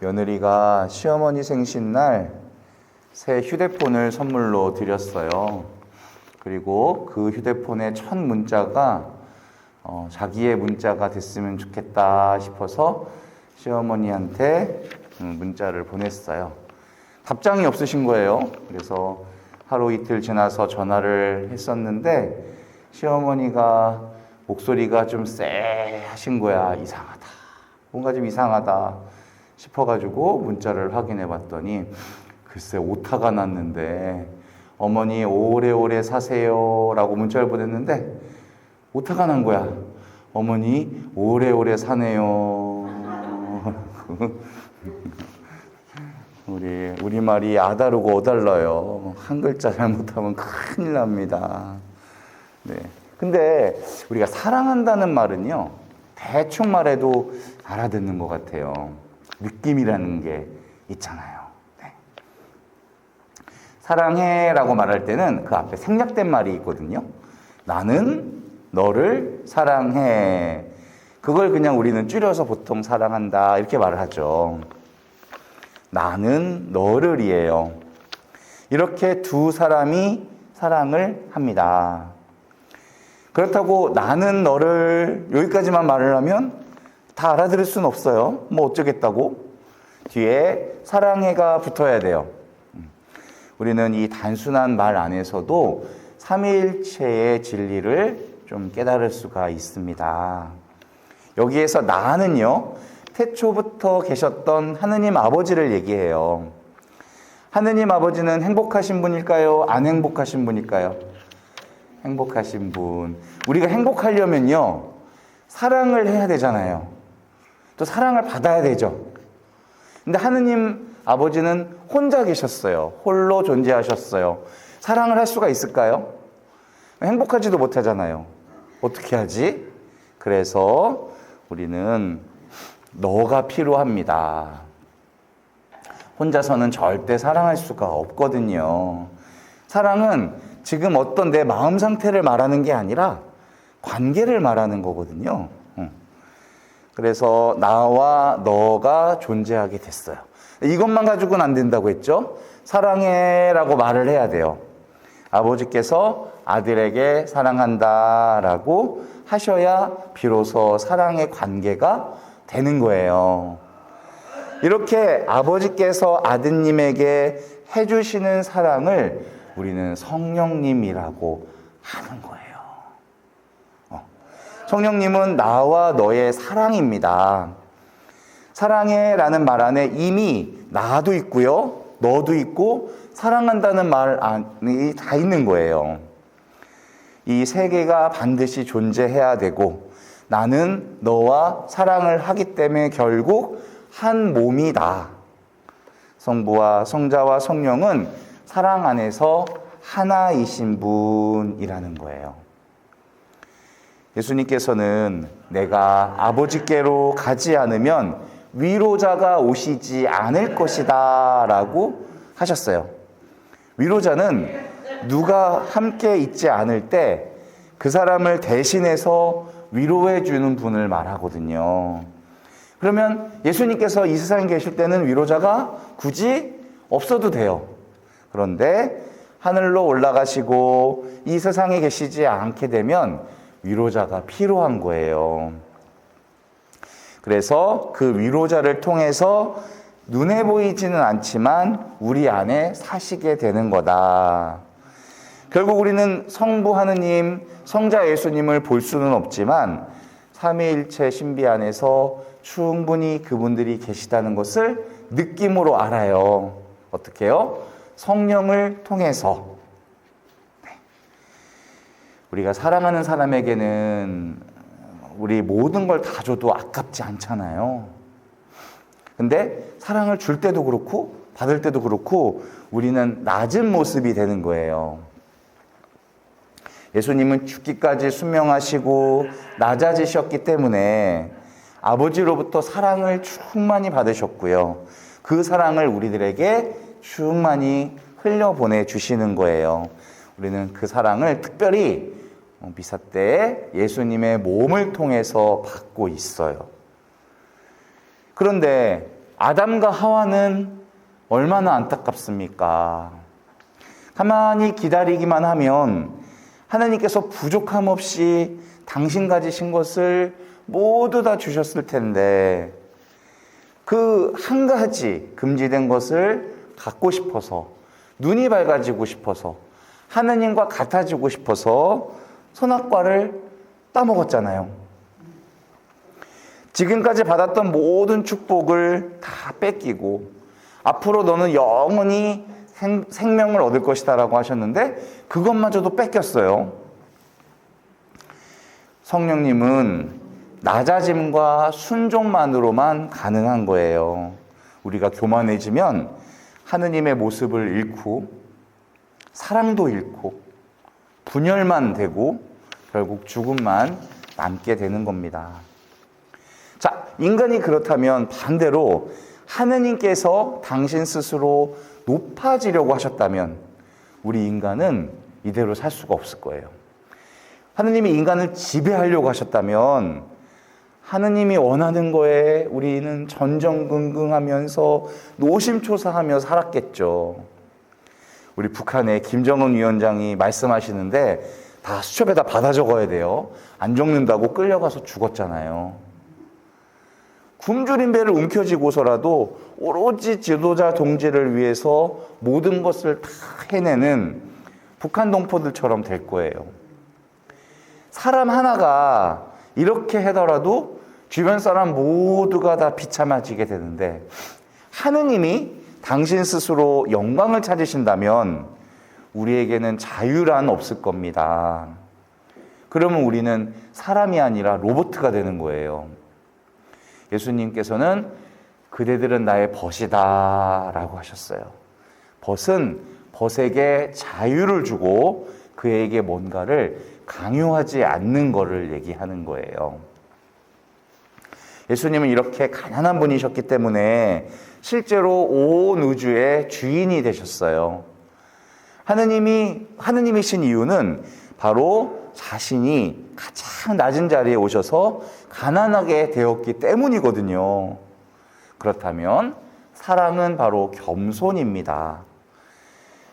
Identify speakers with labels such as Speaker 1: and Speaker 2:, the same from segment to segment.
Speaker 1: 며느리가 시어머니 생신날 새 휴대폰을 선물로 드렸어요. 그리고 그 휴대폰의 첫 문자가 자기의 문자가 됐으면 좋겠다 싶어서 시어머니한테 문자를 보냈어요. 답장이 없으신 거예요. 그래서 하루 이틀 지나서 전화를 했었는데 시어머니가 목소리가 좀 쎄하신 거야. 이상하다. 뭔가 좀 이상하다 싶어가지고 문자를 확인해 봤더니 글쎄 오타가 났는데 어머니 오래오래 사세요 라고 문자를 보냈는데 오타가 난 거야. 어머니 오래오래 사네요. 우리말이 아다르고 어달라요. 한 글자 잘못하면 큰일 납니다. 네. 근데 우리가 사랑한다는 말은요, 대충 말해도 알아듣는 것 같아요. 느낌이라는 게 있잖아요. 네. 사랑해 라고 말할 때는 그 앞에 생략된 말이 있거든요. 나는 너를 사랑해. 그걸 그냥 우리는 줄여서 보통 사랑한다 이렇게 말을 하죠. 나는 너를이에요. 이렇게 두 사람이 사랑을 합니다. 그렇다고 나는 너를 여기까지만 말을 하면 다 알아들을 수는 없어요. 뭐 어쩌겠다고? 뒤에 사랑해가 붙어야 돼요. 우리는 이 단순한 말 안에서도 삼위일체의 진리를 좀 깨달을 수가 있습니다. 여기에서 나는요, 태초부터 계셨던 하느님 아버지를 얘기해요. 하느님 아버지는 행복하신 분일까요? 안 행복하신 분일까요? 행복하신 분. 우리가 행복하려면요, 사랑을 해야 되잖아요. 또 사랑을 받아야 되죠. 근데 하느님 아버지는 혼자 계셨어요. 홀로 존재하셨어요. 사랑을 할 수가 있을까요? 행복하지도 못하잖아요. 어떻게 하지? 그래서 우리는 너가 필요합니다. 혼자서는 절대 사랑할 수가 없거든요. 사랑은 지금 어떤 내 마음 상태를 말하는 게 아니라 관계를 말하는 거거든요. 그래서 나와 너가 존재하게 됐어요. 이것만 가지고는 안 된다고 했죠. 사랑해라고 말을 해야 돼요. 아버지께서 아들에게 사랑한다라고 하셔야 비로소 사랑의 관계가 되는 거예요. 이렇게 아버지께서 아드님에게 해주시는 사랑을 우리는 성령님이라고 하는 거예요. 성령님은 나와 너의 사랑입니다. 사랑해라는 말 안에 이미 나도 있고요, 너도 있고 사랑한다는 말 안에 다 있는 거예요. 이 세 개가 반드시 존재해야 되고 나는 너와 사랑을 하기 때문에 결국 한 몸이다. 성부와 성자와 성령은 사랑 안에서 하나이신 분이라는 거예요. 예수님께서는 내가 아버지께로 가지 않으면 위로자가 오시지 않을 것이다 라고 하셨어요. 위로자는 누가 함께 있지 않을 때 그 사람을 대신해서 위로해 주는 분을 말하거든요. 그러면 예수님께서 이 세상에 계실 때는 위로자가 굳이 없어도 돼요. 그런데 하늘로 올라가시고 이 세상에 계시지 않게 되면 위로자가 필요한 거예요. 그래서 그 위로자를 통해서 눈에 보이지는 않지만 우리 안에 사시게 되는 거다. 결국 우리는 성부 하느님, 성자 예수님을 볼 수는 없지만 삼위일체 신비 안에서 충분히 그분들이 계시다는 것을 느낌으로 알아요. 어떻게 해요? 성령을 통해서. 우리가 사랑하는 사람에게는 우리 모든 걸 다 줘도 아깝지 않잖아요. 근데 사랑을 줄 때도 그렇고 받을 때도 그렇고 우리는 낮은 모습이 되는 거예요. 예수님은 죽기까지 순명하시고 낮아지셨기 때문에 아버지로부터 사랑을 충만히 받으셨고요. 그 사랑을 우리들에게 충만히 흘려보내 주시는 거예요. 우리는 그 사랑을 특별히 미사 때에 예수님의 몸을 통해서 받고 있어요. 그런데 아담과 하와는 얼마나 안타깝습니까? 가만히 기다리기만 하면 하나님께서 부족함 없이 당신 가지신 것을 모두 다 주셨을 텐데 그 한 가지 금지된 것을 갖고 싶어서, 눈이 밝아지고 싶어서, 하느님과 같아지고 싶어서 선악과를 따먹었잖아요. 지금까지 받았던 모든 축복을 다 뺏기고 앞으로 너는 영원히 생명을 얻을 것이다 라고 하셨는데 그것마저도 뺏겼어요. 성령님은 낮아짐과 순종만으로만 가능한 거예요. 우리가 교만해지면 하느님의 모습을 잃고 사랑도 잃고 분열만 되고 결국 죽음만 남게 되는 겁니다. 자, 인간이 그렇다면 반대로 하느님께서 당신 스스로 높아지려고 하셨다면 우리 인간은 이대로 살 수가 없을 거예요. 하느님이 인간을 지배하려고 하셨다면 하느님이 원하는 거에 우리는 전전긍긍하면서 노심초사하며 살았겠죠. 우리 북한의 김정은 위원장이 말씀하시는데 다 수첩에다 받아 적어야 돼요. 안 적는다고 끌려가서 죽었잖아요. 굶주린 배를 움켜쥐고서라도 오로지 지도자 동지를 위해서 모든 것을 다 해내는 북한 동포들처럼 될 거예요. 사람 하나가 이렇게 하더라도 주변 사람 모두가 다 비참해지게 되는데 하느님이 당신 스스로 영광을 찾으신다면 우리에게는 자유란 없을 겁니다. 그러면 우리는 사람이 아니라 로봇가 되는 거예요. 예수님께서는 그대들은 나의 벗이다 라고 하셨어요. 벗은 벗에게 자유를 주고 그에게 뭔가를 강요하지 않는 것을 얘기하는 거예요. 예수님은 이렇게 가난한 분이셨기 때문에 실제로 온 우주의 주인이 되셨어요. 하느님이신 이유는 바로 자신이 가장 낮은 자리에 오셔서 가난하게 되었기 때문이거든요. 그렇다면 사랑은 바로 겸손입니다.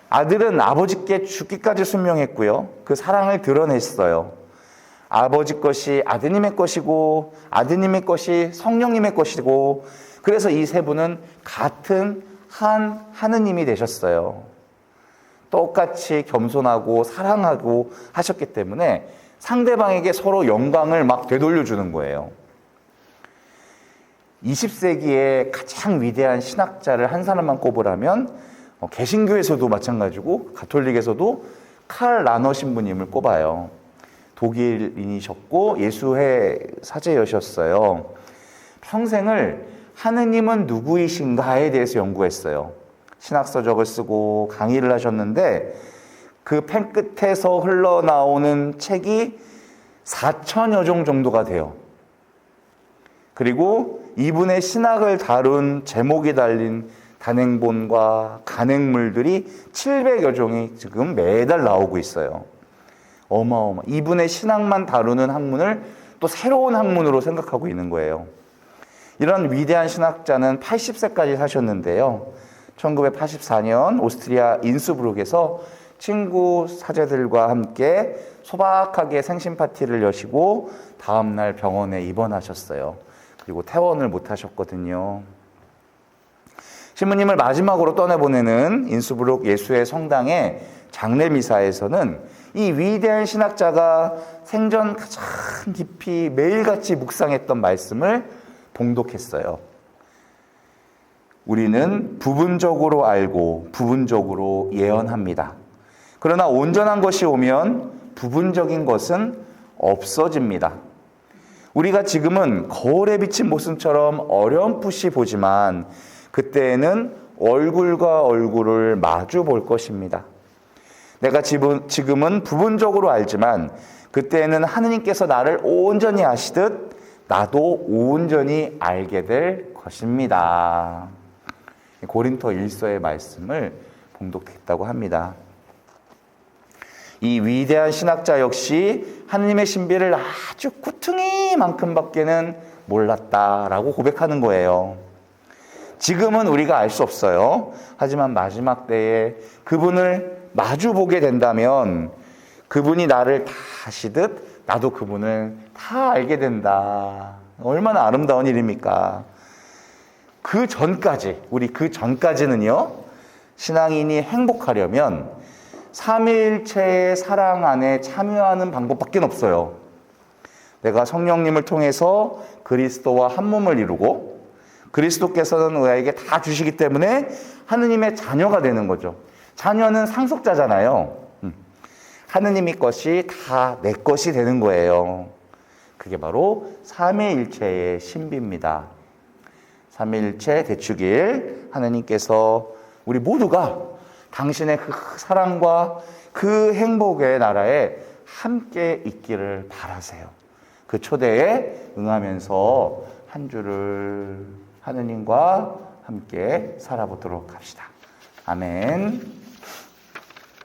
Speaker 1: 아들은 아버지께 죽기까지 순명했고요. 그 사랑을 드러냈어요. 아버지 것이 아드님의 것이고 아드님의 것이 성령님의 것이고 그래서 이 세 분은 같은 한 하느님이 되셨어요. 똑같이 겸손하고 사랑하고 하셨기 때문에 상대방에게 서로 영광을 막 되돌려주는 거예요. 20세기의 가장 위대한 신학자를 한 사람만 꼽으라면 개신교에서도 마찬가지고 가톨릭에서도 칼 라너 신부님을 꼽아요. 독일인이셨고 예수회 사제여셨어요. 평생을 하느님은 누구이신가에 대해서 연구했어요. 신학서적을 쓰고 강의를 하셨는데 그 펜 끝에서 흘러나오는 책이 4천여 종 정도가 돼요. 그리고 이분의 신학을 다룬 제목이 달린 단행본과 간행물들이 700여 종이 지금 매달 나오고 있어요. 어마어마. 이분의 신학만 다루는 학문을 또 새로운 학문으로 생각하고 있는 거예요. 이런 위대한 신학자는 80세까지 사셨는데요. 1984년 오스트리아 인스브룩에서 친구 사제들과 함께 소박하게 생신 파티를 여시고 다음날 병원에 입원하셨어요. 그리고 퇴원을 못 하셨거든요. 신부님을 마지막으로 떠내보내는 인스브룩 예수의 성당의 장례 미사에서는 이 위대한 신학자가 생전 가장 깊이 매일같이 묵상했던 말씀을 봉독했어요. 우리는 부분적으로 알고 부분적으로 예언합니다. 그러나 온전한 것이 오면 부분적인 것은 없어집니다. 우리가 지금은 거울에 비친 모습처럼 어렴풋이 보지만 그때에는 얼굴과 얼굴을 마주 볼 것입니다. 내가 지금은 부분적으로 알지만 그때에는 하느님께서 나를 온전히 아시듯 나도 온전히 알게 될 것입니다. 고린토 1서의 말씀을 봉독했다고 합니다. 이 위대한 신학자 역시 하느님의 신비를 아주 구퉁이만큼밖에는 몰랐다라고 고백하는 거예요. 지금은 우리가 알 수 없어요. 하지만 마지막 때에 그분을 마주 보게 된다면 그분이 나를 다 아시듯 나도 그분을 다 알게 된다. 얼마나 아름다운 일입니까? 그 전까지, 우리 그 전까지는요, 신앙인이 행복하려면 삼위일체의 사랑 안에 참여하는 방법밖에 없어요. 내가 성령님을 통해서 그리스도와 한 몸을 이루고 그리스도께서는 우리에게 다 주시기 때문에 하느님의 자녀가 되는 거죠. 자녀는 상속자잖아요. 하느님의 것이 다 내 것이 되는 거예요. 그게 바로 삼위일체의 신비입니다. 삼위일체 대축일 하느님께서 우리 모두가 당신의 그 사랑과 그 행복의 나라에 함께 있기를 바라세요. 그 초대에 응하면서 한 주를 하느님과 함께 살아보도록 합시다. 아멘.